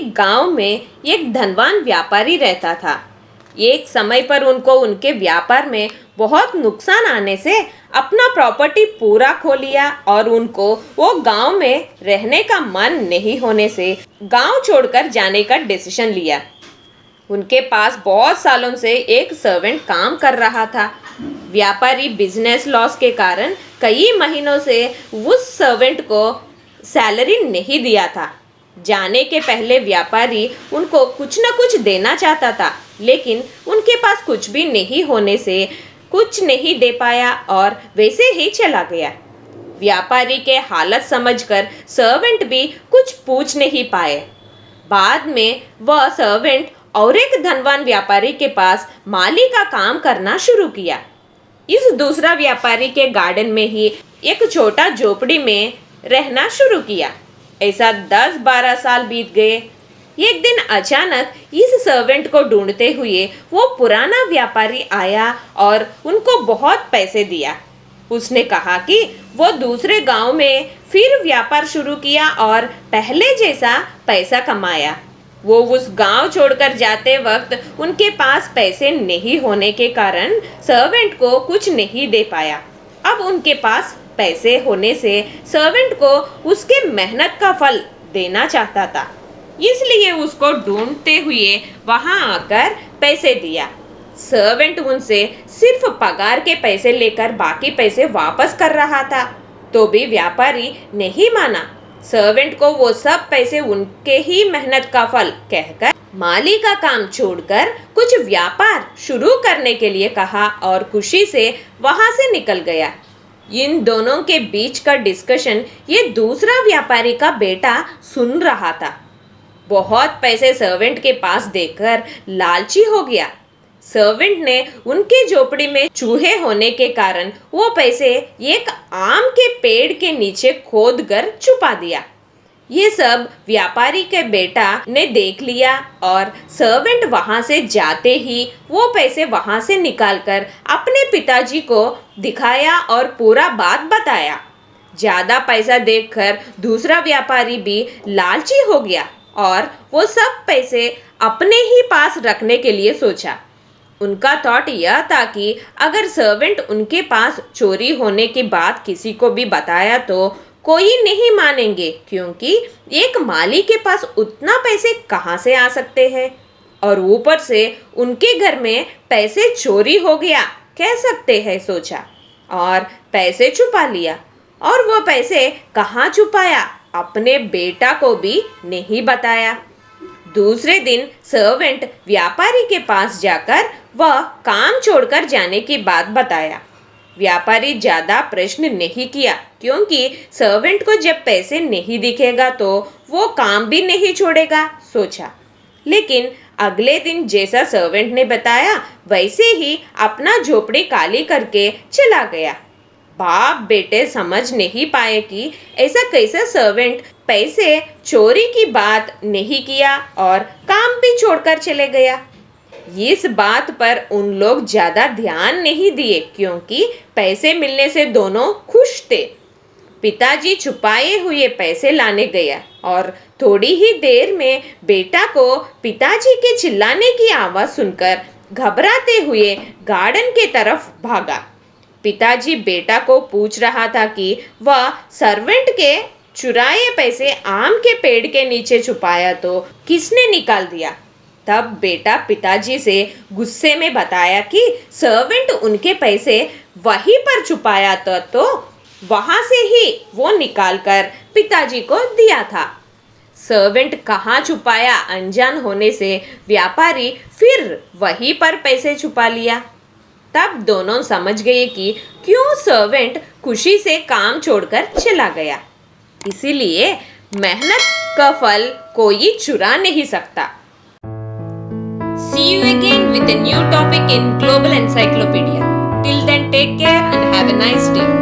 एक गांव में एक धनवान व्यापारी रहता था। एक समय पर उनको उनके व्यापार में बहुत नुकसान आने से अपना प्रॉपर्टी पूरा खो लिया और उनको वो गांव में रहने का मन नहीं होने से गांव छोड़कर जाने का डिसीजन लिया। उनके पास बहुत सालों से एक सर्वेंट काम कर रहा था। व्यापारी बिजनेस लॉस के कारण कई महीनों से उस सर्वेंट को सैलरी नहीं दिया था। जाने के पहले व्यापारी उनको कुछ न कुछ देना चाहता था, लेकिन उनके पास कुछ भी नहीं होने से कुछ नहीं दे पाया और वैसे ही चला गया। व्यापारी के हालत समझकर सर्वेंट भी कुछ पूछ नहीं पाए। बाद में वह सर्वेंट और एक धनवान व्यापारी के पास माली का काम करना शुरू किया। इस दूसरा व्यापारी के गार्डन में ही एक छोटा झोपड़ी में रहना शुरू किया। ऐसा 10-12 साल बीत गए। एक दिन अचानक इस सर्वेंट को ढूंढते हुए वो पुराना व्यापारी आया और उनको बहुत पैसे दिया। उसने कहा कि वो दूसरे गांव में फिर व्यापार शुरू किया और पहले जैसा पैसा कमाया। वो उस गांव छोड़कर जाते वक्त उनके पास पैसे नहीं होने के कारण सर्वेंट को कुछ नहीं दे पाया। अब उनके पास पैसे होने से सर्वेंट को उसके मेहनत का फल देना चाहता था, इसलिए उसको ढूंढते हुए वहां आकर पैसे दिया। सर्वेंट उनसे सिर्फ पगार के पैसे लेकर बाकी पैसे वापस कर रहा था, तो भी व्यापारी नहीं माना। सर्वेंट को वो सब पैसे उनके ही मेहनत का फल कहकर माली का काम छोड़कर कुछ व्यापार शुरू करने के लिए कहा और खुशी से वहां से निकल गया। इन दोनों के बीच का डिस्कशन ये दूसरा व्यापारी का बेटा सुन रहा था। बहुत पैसे सर्वेंट के पास देकर लालची हो गया। सर्वेंट ने उनकी झोपड़ी में चूहे होने के कारण वो पैसे एक आम के पेड़ के नीचे खोदकर छुपा दिया। ये सब व्यापारी के बेटा ने देख लिया और सर्वेंट वहां से जाते ही वो पैसे वहां से निकालकर अपने पिताजी को दिखाया और पूरा बात बताया। ज्यादा पैसा देखकर दूसरा व्यापारी भी लालची हो गया और वो सब पैसे अपने ही पास रखने के लिए सोचा। उनका थॉट यह था कि अगर सर्वेंट उनके पास चोरी होने की बात किसी को भी बताया तो कोई नहीं मानेंगे, क्योंकि एक माली के पास उतना पैसे कहाँ से आ सकते हैं और ऊपर से उनके घर में पैसे चोरी हो गया कह सकते हैं, सोचा और पैसे छुपा लिया। और वो पैसे कहाँ छुपाया अपने बेटा को भी नहीं बताया। दूसरे दिन सर्वेंट व्यापारी के पास जाकर वह काम छोड़कर जाने की बात बताया। व्यापारी ज्यादा प्रश्न नहीं किया, क्योंकि सर्वेंट को जब पैसे नहीं दिखेगा तो वो काम भी नहीं छोड़ेगा, सोचा। लेकिन अगले दिन जैसा सर्वेंट ने बताया वैसे ही अपना झोपड़ी खाली करके चला गया। बाप बेटे समझ नहीं पाए कि ऐसा कैसा सर्वेंट पैसे चोरी की बात नहीं किया और काम भी छोड़कर चले गया। इस बात पर उन लोग ज्यादा ध्यान नहीं दिए, क्योंकि पैसे मिलने से दोनों खुश थे। पिताजी छुपाए हुए पैसे लाने गया और थोड़ी ही देर में बेटा को पिताजी के चिल्लाने की आवाज सुनकर घबराते हुए गार्डन के तरफ भागा। पिताजी बेटा को पूछ रहा था कि वह सर्वेंट के चुराए पैसे आम के पेड़ के नीचे छुपाया तो किसने निकाल दिया। तब बेटा पिताजी से गुस्से में बताया कि सर्वेंट उनके पैसे वहीं पर छुपाया था, तो वहां से ही वो निकालकर पिताजी को दिया था। सर्वेंट कहाँ छुपाया अनजान होने से व्यापारी फिर वहीं पर पैसे छुपा लिया। तब दोनों समझ गए कि क्यों सर्वेंट खुशी से काम छोड़कर चला गया। इसीलिए मेहनत का फल कोई चुरा नहीं सकता। See you again with a new topic in Global Encyclopedia. Till then, take care and have a nice day.